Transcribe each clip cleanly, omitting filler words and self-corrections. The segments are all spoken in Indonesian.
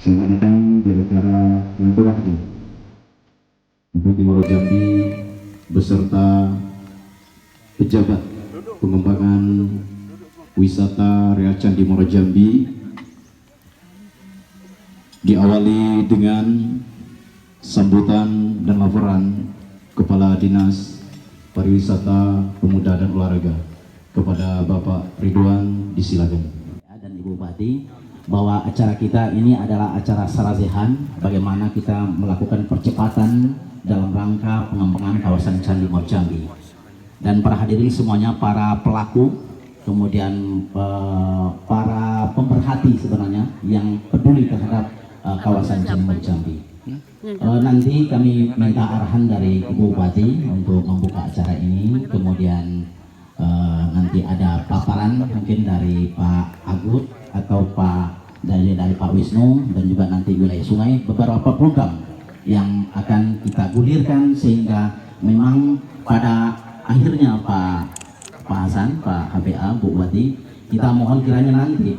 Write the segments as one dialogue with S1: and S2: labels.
S1: Saya undang di acara yang berwaktu Bupati Muaro Jambi beserta pejabat pengembangan wisata Rea Candi Muaro Jambi diawali dengan sambutan dan laporan Kepala Dinas Pariwisata, Pemuda dan Olahraga kepada Bapak Ridwan, disilakan.
S2: Dan Ibu Bupati, bahwa acara kita ini adalah acara sarasehan, bagaimana kita melakukan percepatan dalam rangka pengembangan kawasan Candi Muaro Jambi. Dan para hadirin semuanya, para pelaku, kemudian para pemerhati sebenarnya yang peduli terhadap kawasan Candi Muaro Jambi. Nanti kami minta arahan dari Ibu Bupati untuk membuka acara ini, kemudian nanti ada paparan mungkin dari Pak Agut atau dari Pak Wisnu, dan juga nanti wilayah sungai, beberapa program yang akan kita gulirkan sehingga memang pada akhirnya Pak Hasan, Pak HPA, Bu Bupati, kita mohon kiranya nanti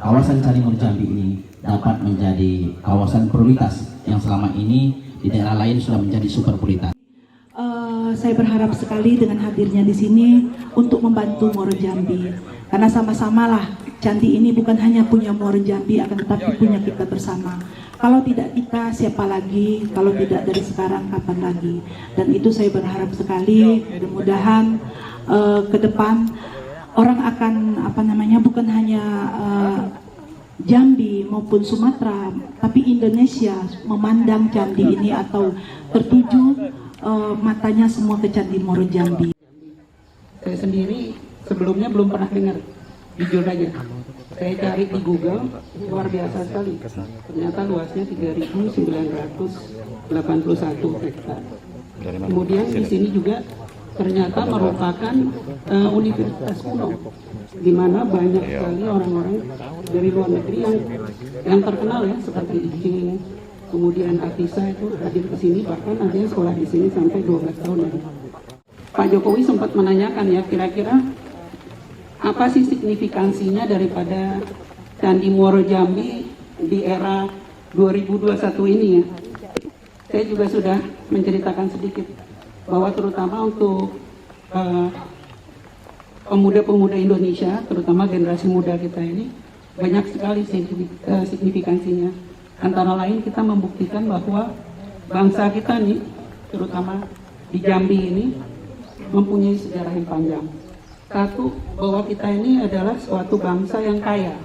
S2: kawasan Candi Muaro Jambi ini dapat menjadi kawasan prioritas yang selama ini di daerah lain sudah menjadi super prioritas.
S3: Saya berharap sekali dengan hadirnya di sini untuk membantu Muaro Jambi, karena sama-sama lah candi ini bukan hanya punya Muaro Jambi, akan tetapi punya kita bersama. Kalau tidak kita, siapa lagi? Kalau tidak dari sekarang, kapan lagi? Dan itu saya berharap sekali, mudah-mudahan ke depan orang akan bukan hanya Jambi maupun Sumatera, tapi Indonesia memandang candi ini atau tertuju matanya semua ke Candi Muaro Jambi.
S4: Saya sendiri sebelumnya belum pernah dengar, jujur aja. Saya cari di Google, luar biasa sekali. Ternyata luasnya 3.981 hektar. Kemudian di sini juga ternyata merupakan universitas kuno, di mana banyak sekali orang-orang dari luar negeri yang terkenal ya, seperti Ijing, kemudian Atisa itu hadir ke sini, bahkan ada yang sekolah di sini sampai 12 tahun. Pak Jokowi sempat menanyakan ya, kira-kira apa sih signifikansinya daripada Candi Muaro Jambi di era 2021 ini ya. Saya juga sudah menceritakan sedikit bahwa terutama untuk pemuda-pemuda Indonesia, terutama generasi muda kita ini, banyak sekali signifikansinya. Antara lain kita membuktikan bahwa bangsa kita nih, terutama di Jambi ini, mempunyai sejarah yang panjang. Satu, bahwa kita ini adalah suatu bangsa yang kaya.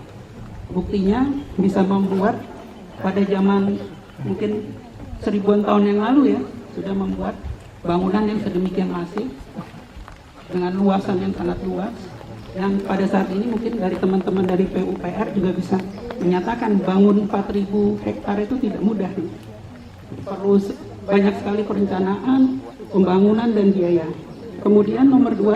S4: Buktinya bisa membuat pada zaman mungkin 1000-an tahun yang lalu ya, sudah membuat bangunan yang sedemikian masif dengan luasan yang sangat luas, yang pada saat ini mungkin dari teman-teman dari PUPR juga bisa menyatakan bangun 4.000 hektar itu tidak mudah. Perlu banyak sekali perencanaan, pembangunan dan biaya. Kemudian nomor 2,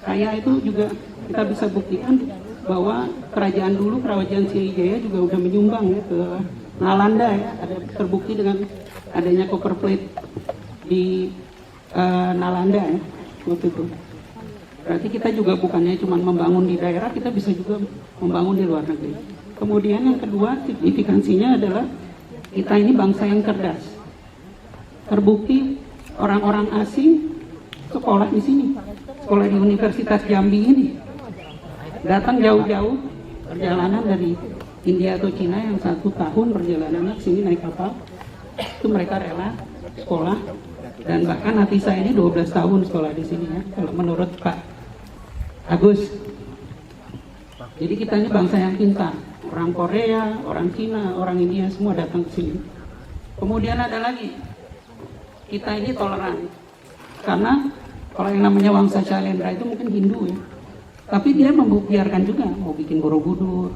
S4: kaya itu juga kita bisa buktikan bahwa kerajaan dulu, Kerajaan Sriwijaya juga udah menyumbang ya ke Nalanda ya, ada terbukti dengan adanya copper plate di Nalanda ya waktu itu. Berarti kita juga bukannya cuma membangun di daerah, kita bisa juga membangun di luar negeri. Kemudian yang kedua, signifikansinya adalah kita ini bangsa yang cerdas. Terbukti orang-orang asing sekolah di sini, sekolah di Universitas Jambi ini, datang jauh-jauh perjalanan dari India atau Cina yang 1 tahun perjalanannya ke sini naik kapal, itu mereka rela sekolah. Dan bahkan Atisa ini 12 tahun sekolah di sini ya, kalau menurut Pak Agus. Jadi kita ini bangsa yang pintar. Orang Korea, orang Cina, orang India semua datang ke sini. Kemudian ada lagi, kita ini toleran. Karena kalau yang namanya Wangsa Syailendra itu mungkin Hindu ya, tapi dia membiarkan juga mau bikin Borobudur,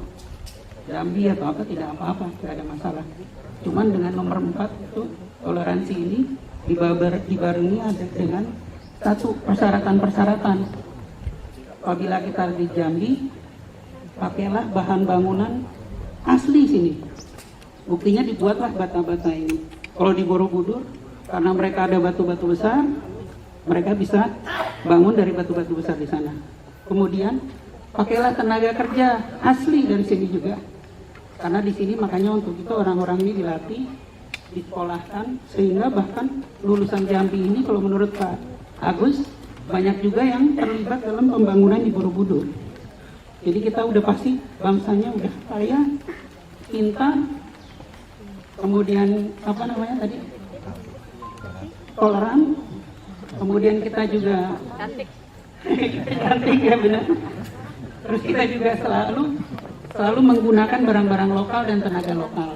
S4: Jambi atau apa, tidak apa-apa, tidak ada masalah. Cuman dengan nomor 4 itu toleransi ini dibarengi ada dengan satu persyaratan-persyaratan. Apabila kita di Jambi, pakailah bahan bangunan asli sini. Buktinya dibuatlah bata-bata ini. Kalau di Borobudur, karena mereka ada batu-batu besar, mereka bisa bangun dari batu-batu besar di sana. Kemudian pakailah tenaga kerja asli dari sini juga. Karena di sini makanya untuk itu orang-orang ini dilatih, disekolahkan, sehingga bahkan lulusan Jambi ini kalau menurut Pak Agus banyak juga yang terlibat dalam pembangunan di Borobudur. Jadi kita udah pasti bangsanya udah kaya, pintar, kemudian apa namanya tadi, toleran, kemudian kita juga cantik ya benar. Terus kita juga selalu menggunakan barang-barang lokal dan tenaga lokal.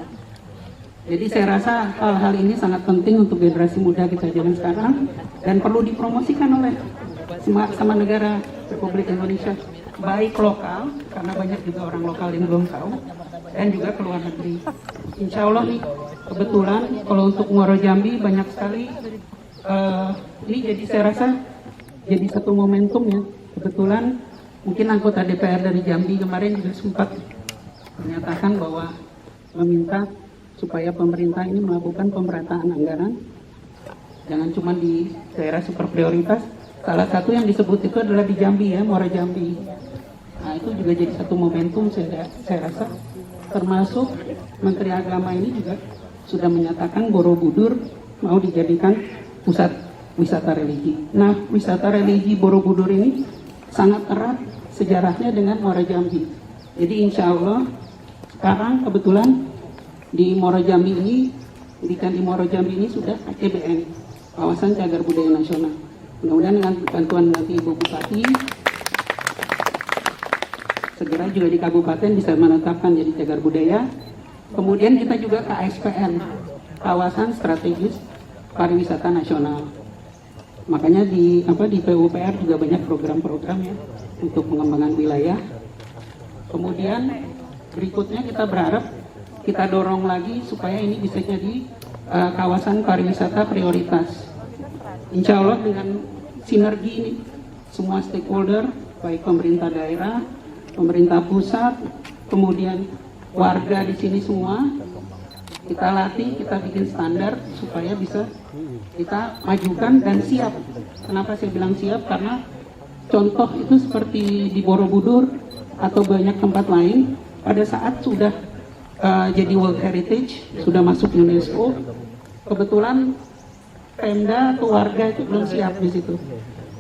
S4: Jadi saya rasa hal-hal ini sangat penting untuk generasi muda kita zaman sekarang dan perlu dipromosikan oleh sama negara Republik Indonesia, baik lokal karena banyak juga orang lokal yang belum tahu, dan juga ke luar negeri. Insya Allah nih kebetulan kalau untuk Muaro Jambi banyak sekali ini, jadi saya rasa jadi satu momentum ya. Kebetulan mungkin anggota DPR dari Jambi kemarin juga sempat menyatakan bahwa meminta supaya pemerintah ini melakukan pemerataan anggaran, jangan cuma di daerah super prioritas. Salah satu yang disebut itu adalah di Jambi ya, Muaro Jambi. Nah itu juga jadi satu momentum saya rasa, termasuk Menteri Agama ini juga sudah menyatakan Borobudur mau dijadikan pusat wisata religi. Nah wisata religi Borobudur ini sangat erat sejarahnya dengan Muaro Jambi. Jadi insya Allah sekarang kebetulan di Muaro Jambi ini, di Candi Muaro Jambi ini sudah CBN, Kawasan Cagar Budaya Nasional. Mudah-mudahan dengan bantuan nanti Ibu Bupati, segera juga di kabupaten bisa menetapkan jadi cagar budaya. Kemudian kita juga KSPN, Kawasan Strategis Pariwisata Nasional. Makanya di PUPR juga banyak program-program ya untuk pengembangan wilayah. Kemudian berikutnya kita berharap kita dorong lagi supaya ini bisa jadi kawasan pariwisata prioritas. Insya Allah dengan sinergi ini semua stakeholder, baik pemerintah daerah, pemerintah pusat, kemudian warga di sini semua, kita latih, kita bikin standar supaya bisa kita majukan dan siap. Kenapa saya bilang siap? Karena contoh itu seperti di Borobudur atau banyak tempat lain, pada saat sudah jadi World Heritage, sudah masuk UNESCO, kebetulan Pemda atau warga itu belum siap di situ.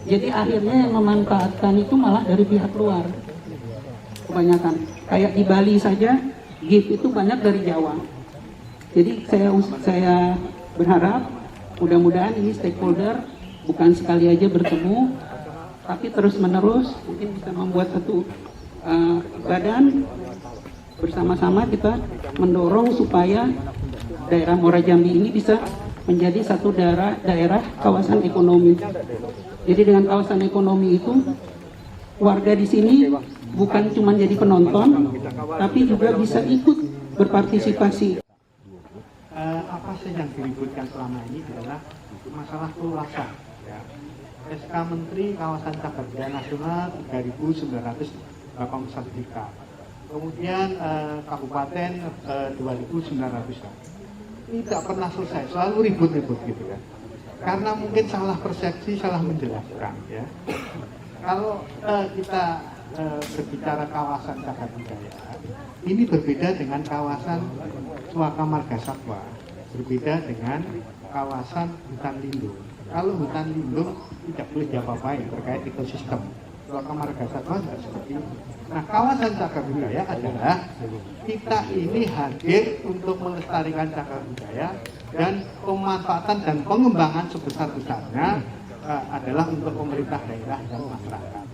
S4: Jadi akhirnya yang memanfaatkan itu malah dari pihak luar. Kebanyakan. Kayak di Bali saja, gift itu banyak dari Jawa. Jadi saya berharap mudah-mudahan ini stakeholder bukan sekali aja bertemu, tapi terus-menerus mungkin bisa membuat satu badan bersama-sama kita mendorong supaya daerah Muaro Jambi ini bisa menjadi satu daerah kawasan ekonomi. Jadi dengan kawasan ekonomi itu warga di sini bukan cuma jadi penonton, tapi juga bisa ikut berpartisipasi.
S5: Apa sih yang diributkan selama ini adalah masalah keluasan. Ya. SK Menteri Kawasan Cagar Budaya Nasional 3.981 hektar. Kemudian Kabupaten 2.900. Tidak pernah selesai, selalu ribut-ribut gitu kan. Karena mungkin salah persepsi, salah menjelaskan ya. Kalau kita berbicara kawasan cagar budaya, ini berbeda dengan kawasan Suaka Marga Satwa, berbeda dengan kawasan hutan lindung. Kalau hutan lindung tidak boleh diapa-apain terkait ekosistem. Suaka Marga Satwa tidak seperti itu. Nah, kawasan cagar budaya adalah kita ini hadir untuk melestarikan cagar budaya dan pemanfaatan dan pengembangan sebesar-besarnya adalah untuk pemerintah daerah dan masyarakat.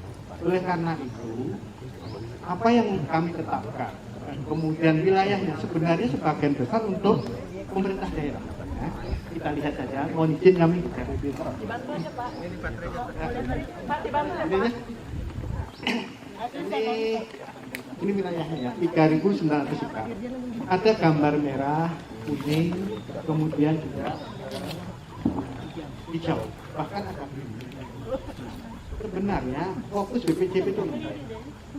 S5: Oleh karena itu, apa yang kami tetapkan, kemudian wilayahnya sebenarnya sebagian besar untuk pemerintah daerah. Ya, kita lihat saja, mohon izin kami.
S6: Dibantu aja Pak. Ini baterai. Pak dibantu ya Pak.
S5: Ini wilayahnya ya, 3.900 hektar. Ada gambar merah, kuning, kemudian juga hijau, bahkan ada biru. Sebenarnya fokus BPJP itu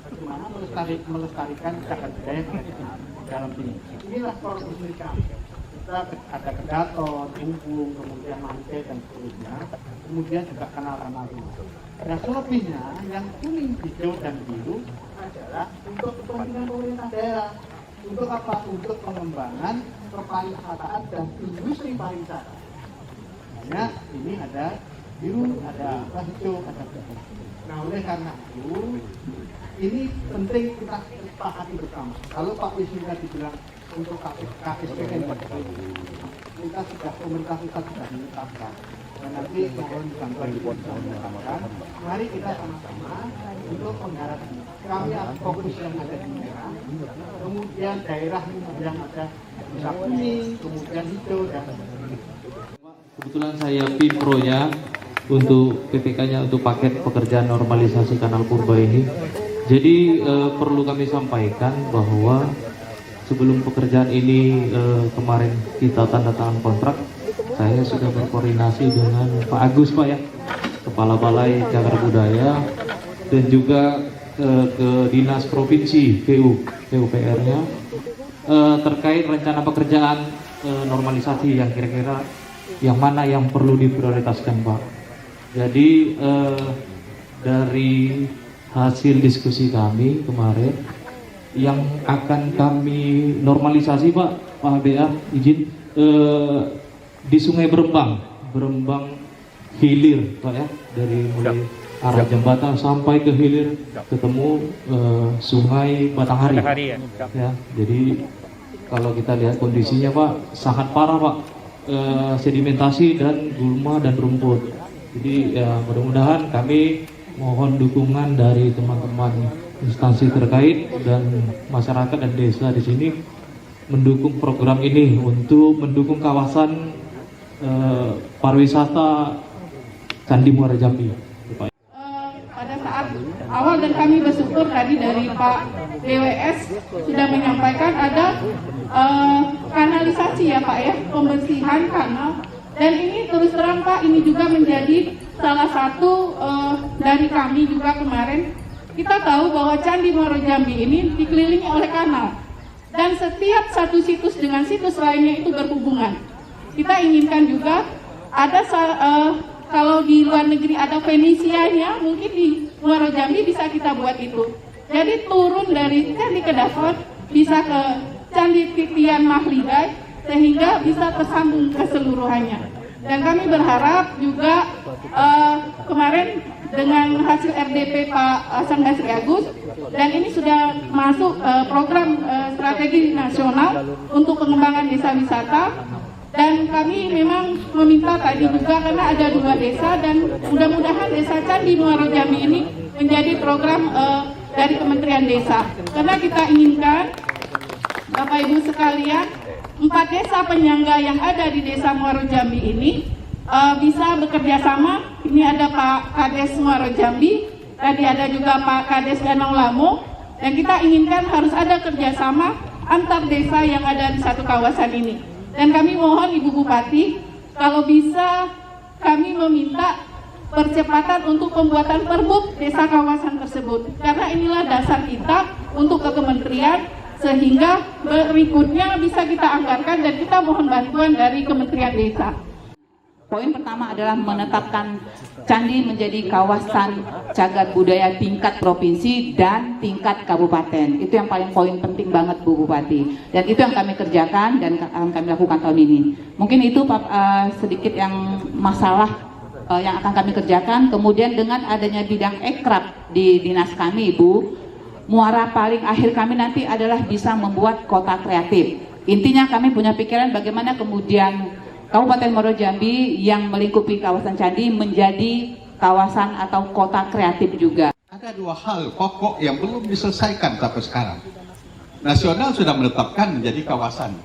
S5: bagaimana melestarikan cagar budaya dalam ini. Inilah fokus mereka. Kita ada kedaton, bumbung, kemudian mangke dan seterusnya. Kemudian juga kanal-kanal rumah. Nah, selebihnya yang kuning, hijau dan biru adalah untuk kepentingan pemerintah daerah. Untuk apa? Untuk pengembangan perpariwisataan dan industri pariwisata. Hanya ini ada biru, ada apa hijau, ada putih. Nah, oleh karena itu ini penting kita sepakati bersama. Kalau Pak Wisnu tadi bilang untuk KSPN kita sudah, pemerintah kita sudah menetapkan, dan nanti mohon bantuan menetapkan. Mari kita sama-sama untuk menggarap. Kami fokus yang ada di merah, kemudian daerah yang ada bisa kuning, kemudian hijau dan
S7: kebetulan saya Pinpronya untuk PPK-nya untuk paket pekerjaan normalisasi Kanal Purba ini. Jadi perlu kami sampaikan bahwa sebelum pekerjaan ini kemarin kita tanda tangan kontrak, saya sudah berkoordinasi dengan Pak Agus, Pak ya, Kepala Balai Cagar Budaya, dan juga ke Dinas Provinsi PUPR-nya terkait rencana pekerjaan normalisasi yang kira-kira yang mana yang perlu diprioritaskan, Pak. Jadi dari hasil diskusi kami kemarin yang akan kami normalisasi, Pak BA izin di Sungai Berembang hilir, Pak ya, dari mulai arah jembatan sampai ke hilir ketemu Sungai Batanghari. Ya, jadi kalau kita lihat kondisinya, Pak, sangat parah, Pak, sedimentasi dan gulma dan rumput. Jadi ya, mudah-mudahan kami mohon dukungan dari teman-teman instansi terkait dan masyarakat dan desa di sini mendukung program ini untuk mendukung kawasan pariwisata Candi Muara Jambi.
S4: Pada saat awal dan kami bersyukur tadi dari Pak DWS sudah menyampaikan ada kanalisasi ya Pak ya, pembersihan kanal, dan ini terus terang Pak, ini juga menjadi salah satu dari kami juga kemarin. Kita tahu bahwa Candi Muara Jambi ini dikelilingi oleh kanal, dan setiap satu situs dengan situs lainnya itu berhubungan. Kita inginkan juga ada kalau di luar negeri ada Venesianya, mungkin di Muara Jambi bisa kita buat itu. Jadi turun dari Candi Kedavot bisa ke Candi Titian Mahligai sehingga bisa tersambung keseluruhannya. Dan kami berharap juga kemarin dengan hasil RDP Pak Sanggasri Agus, dan ini sudah masuk program strategi nasional untuk pengembangan desa wisata. Dan kami memang meminta tadi juga karena ada 2 desa, dan mudah-mudahan desa Candi Muara Jambi ini menjadi program dari Kementerian Desa. Karena kita inginkan Bapak Ibu sekalian, 4 desa penyangga yang ada di desa Muara Jambi ini bisa bekerja sama. Ini ada Pak Kades Muara Jambi, tadi ada juga Pak Kades Danau Lamo, dan kita inginkan harus ada kerjasama antar desa yang ada di satu kawasan ini. Dan kami mohon Ibu Bupati, kalau bisa kami meminta percepatan untuk pembuatan perbuk desa kawasan tersebut, karena inilah dasar kita untuk ke kementerian, sehingga berikutnya bisa kita anggarkan, dan kita mohon bantuan dari Kementerian Desa.
S8: Poin pertama adalah menetapkan candi menjadi kawasan cagar budaya tingkat provinsi dan tingkat kabupaten. Itu yang paling poin penting banget Bu Bupati. Dan itu yang kami kerjakan dan akan kami lakukan tahun ini. Mungkin itu sedikit yang masalah yang akan kami kerjakan. Kemudian dengan adanya bidang ekrab di dinas kami, Bu, muara paling akhir kami nanti adalah bisa membuat kota kreatif. Intinya kami punya pikiran bagaimana kemudian Kabupaten Muara Jambi yang melingkupi kawasan candi menjadi kawasan atau kota kreatif juga.
S9: Ada 2 hal pokok yang belum diselesaikan sampai sekarang. Nasional sudah menetapkan menjadi kawasan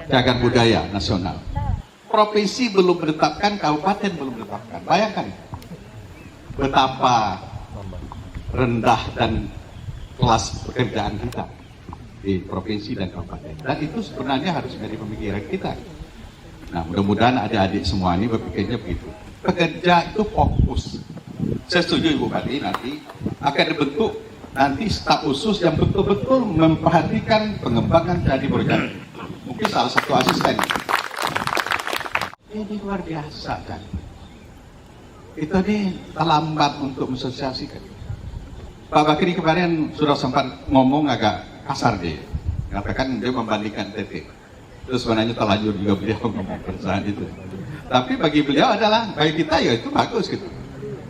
S9: cagar budaya nasional. Provinsi belum menetapkan, kabupaten belum menetapkan. Bayangkan betapa rendah dan kelas pekerjaan kita di provinsi dan kabupaten. Dan itu sebenarnya harus menjadi pemikiran kita. Nah, mudah-mudahan adik-adik semua ini berpikirnya begitu. Pekerja itu fokus. Saya setuju Ibu Bupati, nanti akan dibentuk nanti staf khusus yang betul-betul memperhatikan pengembangan Candi Muara Jambi. Mungkin salah satu asisten. Ini luar biasa kan. Itu nih terlambat untuk mensosialisasikan. Pak Bakri kemarin sudah sempat ngomong agak kasar dia. Mengatakan dia membandingkan NTT. Terus sebenarnya terlanjur juga beliau ngomong pada saat itu. Tapi bagi beliau adalah, bagi kita ya itu bagus gitu.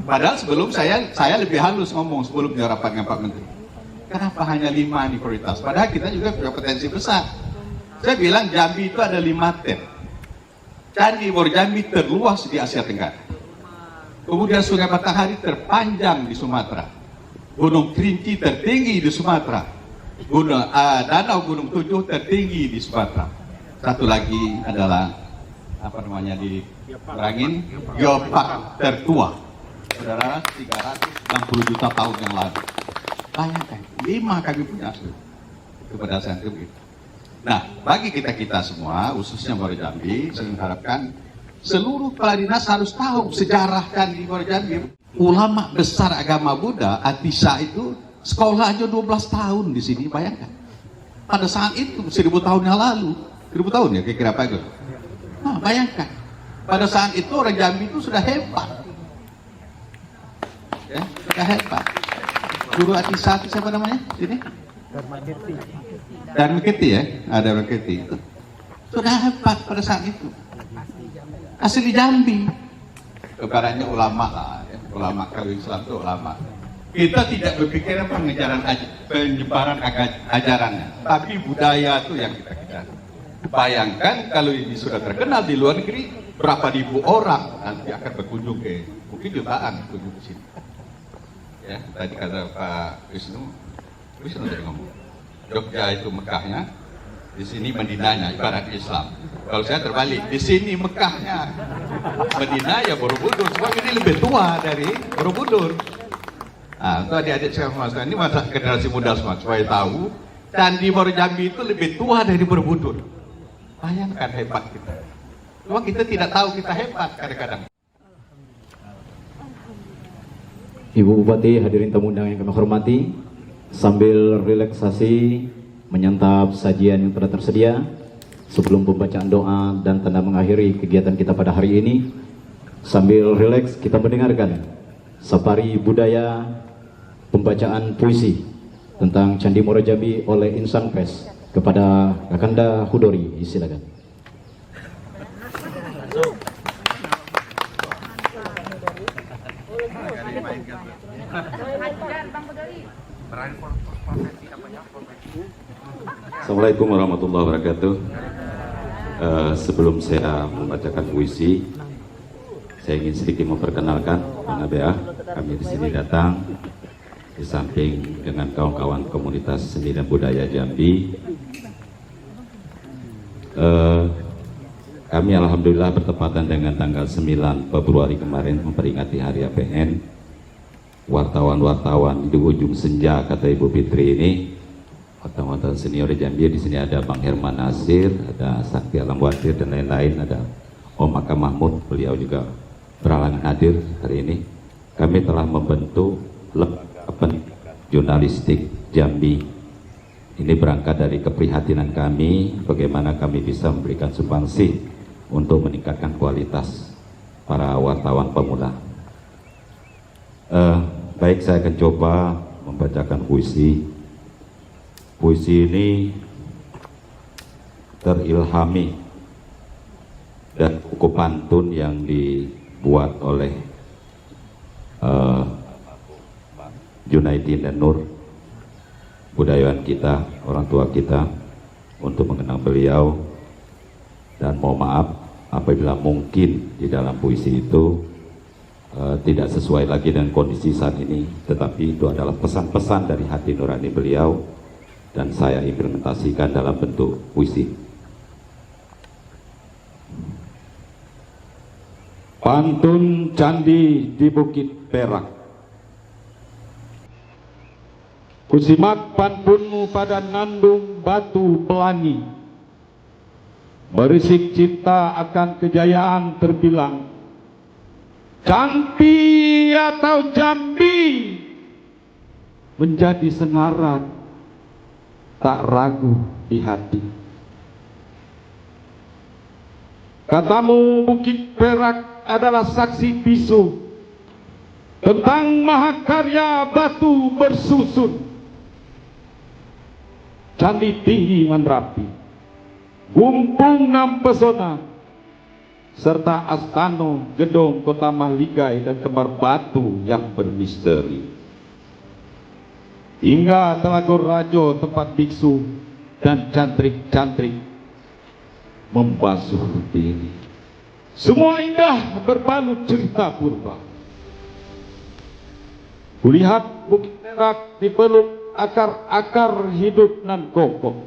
S9: Padahal sebelum saya lebih halus ngomong sebelum dia rapat dengan Pak Menteri. Kenapa hanya 5 di prioritas? Padahal kita juga punya potensi besar. Saya bilang Jambi itu ada 5 tem. Candi Muaro Jambi terluas di Asia Tenggara. Kemudian Sungai Matahari terpanjang di Sumatera. Gunung Kerinci tertinggi di Sumatera. Danau Gunung Tujuh tertinggi di Sumatera. Satu lagi adalah apa namanya di Merangin, Geopark tertua. Saudara, 360 juta tahun yang lalu. Bayangkan, 5 kami punya asli. Kepada saya begitu. Nah, bagi kita semua, khususnya Muaro Jambi, saya mengharapkan seluruh kepala dinas harus tahu sejarah Candi Muaro Jambi. Ulama besar agama Buddha, Atisa itu sekolah aja 12 tahun di sini, bayangkan. Pada saat itu, 1000 tahun yang lalu, 1000 tahun ya kira-kira apa itu? Nah, bayangkan. Pada saat itu orang Jambi itu sudah hebat. Ya, sudah hebat. Guru Atisa itu siapa namanya? Sini? Dharma Kirti ya? Ada Dharma Kirti. Sudah hebat pada saat itu. Asli Jambi. Kebarannya ulama lah. Ya. Ulama kalau Islam itu ulama. Kita tidak berpikir penyebaran ajarannya. Tapi budaya itu yang kita kejar. Bayangkan kalau ini sudah terkenal di luar negeri, berapa ribu orang nanti akan berkunjung ke, mungkin jutaan berkunjung ke sini. Ya, tadi kata Pak Wisnu tadi ngomong, Jogja itu Mekahnya, di sini Madinahnya, ibarat Islam. Kalau saya terbalik, di sini Mekahnya, Madinah ya Borobudur, sebab ini lebih tua dari Borobudur. Nah, itu adik-adik saya masukkan, ini masa generasi muda semua, supaya tahu, Candi Muaro Jambi itu lebih tua dari Borobudur. Bayangkan hebat kita. Cuma kita tidak tahu kita hebat kadang-kadang.
S1: Ibu Bupati, hadirin tamu undangan yang kami hormati, sambil relaksasi menyantap sajian yang telah tersedia sebelum pembacaan doa dan tanda mengakhiri kegiatan kita pada hari ini, sambil rileks kita mendengarkan safari budaya pembacaan puisi tentang Candi Muaro Jambi oleh Insan Pers kepada Kakanda Hudori. Silakan.
S10: Assalamualaikum warahmatullahi wabarakatuh. Sebelum saya membacakan puisi, saya ingin sedikit memperkenalkan Bang ABA. Kami di sini datang di samping dengan kawan-kawan komunitas seni dan budaya Jambi. Kami alhamdulillah bertepatan dengan tanggal 9 Februari kemarin memperingati Hari APN. Wartawan-wartawan di ujung senja, kata Ibu Fitri ini, wartawan senior Jambi. Di sini ada Bang Herman Nasir, ada Sakti Alamwatir dan lain-lain, ada Om Aka Mahmud, beliau juga berhalangan hadir hari ini. Kami telah membentuk Lekapen Jurnalistik Jambi. Ini berangkat dari keprihatinan kami, bagaimana kami bisa memberikan sumbangsi untuk meningkatkan kualitas para wartawan pemula. Baik, saya akan coba membacakan puisi. Puisi ini terilhami dan buku pantun yang dibuat oleh Junaidi dan Nur, budayawan kita, orang tua kita, untuk mengenang beliau. Dan mohon maaf apabila mungkin di dalam puisi itu tidak sesuai lagi dengan kondisi saat ini, tetapi itu adalah pesan-pesan dari hati nurani beliau dan saya implementasikan dalam bentuk puisi. Pantun Candi di Bukit Perak. Kusimak pantunmu pada nandung batu pelangi, berisik cinta akan kejayaan terbilang. Campi atau Jambi menjadi sengaran, tak ragu di hati. Katamu Bukit Perak adalah saksi bisu tentang mahakarya batu bersusun.
S11: Candi tinggi Mandrapi, Gumpung Nam Pesona, serta Astano, Gedong, Kota Mahligai, dan Kembar Batu yang bermisteri. Hingga Telaga Rajo, tempat biksu dan cantrik-cantrik membasuh diri. Semua indah berbalut cerita purba. Kulihat bukit perak dipeluk akar-akar hidup nan kokoh.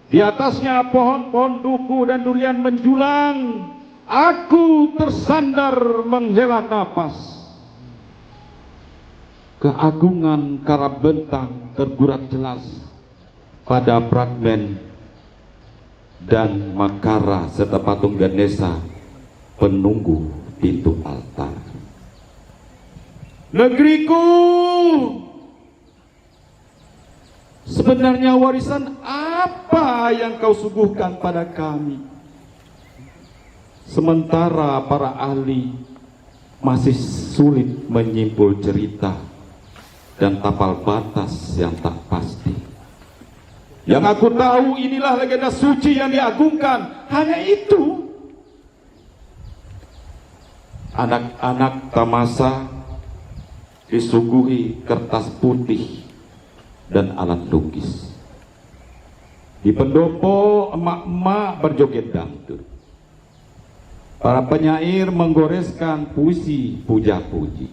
S11: Di atasnya pohon-pohon duku dan durian menjulang. Aku tersandar menghela napas. Keagungan Karabentang tergurat jelas pada fragmen dan Makara serta patung Ganesha penunggu pintu altar. Negeriku, sebenarnya warisan apa yang kau suguhkan pada kami? Sementara para ahli masih sulit menyimpul cerita dan tapal batas yang tak pasti. Yang aku tahu inilah legenda suci yang diagungkan. Hanya itu. Anak-anak Tamasa disuguhi kertas putih dan alat lukis. Di pendopo emak-emak berjoget dangdut. Para penyair menggoreskan puisi puja-puji.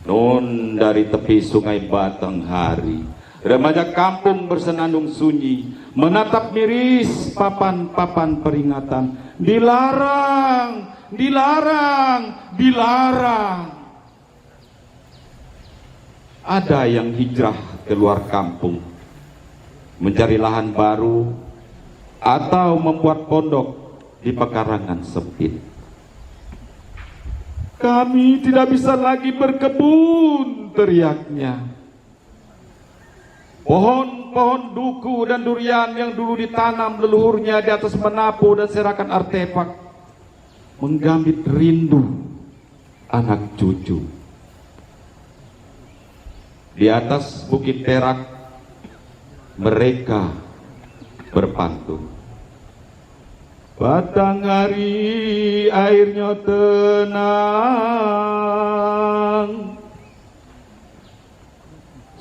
S11: Nun dari tepi sungai Batanghari, remaja kampung bersenandung sunyi, menatap miris papan-papan peringatan. Dilarang, dilarang, dilarang. Ada yang hijrah keluar kampung, mencari lahan baru, atau membuat pondok di pekarangan sempit. Kami tidak bisa lagi berkebun, teriaknya. Pohon-pohon duku dan durian yang dulu ditanam leluhurnya di atas menapu dan serakan artefak menggambit rindu anak cucu. Di atas bukit perak mereka berpantun. Batanghari airnya tenang,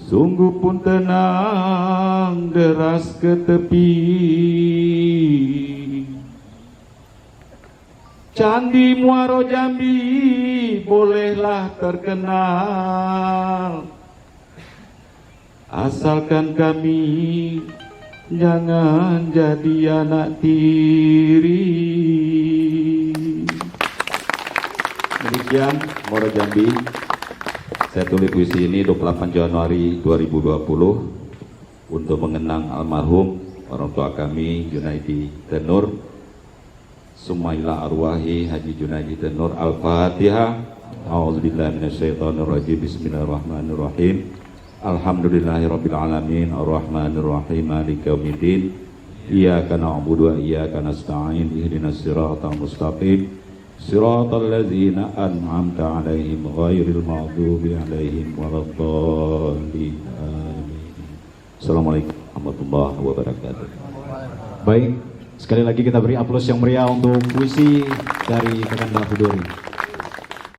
S11: sungguh pun tenang deras ke tepi. Candi Muaro Jambi bolehlah terkenal, asalkan kami jangan jadi anak tiri. Demikian Muaro Jambi. Saya tulis puisi ini 28 Januari 2020 untuk mengenang almarhum orang tua kami Junaidi Tenur, Sumaila Arwahi Haji Junaidi Tenur. Al-Fatihah. A'udzubillahi minasyaitonirrajim. Bismillahirrahmanirrahim. Alhamdulillahirabbil alamin arrahmanirrahim maliki yaumiddin iyyaka na'budu wa iyyaka nasta'in ihdinas siratal mustaqim siratal ladzina an'amta 'alaihim ghairil maghdubi 'alaihim waladdallin. Assalamualaikum warahmatullahi wabarakatuh.
S1: Baik, sekali lagi kita beri aplaus yang meriah untuk puisi dari Kakanda Hudori.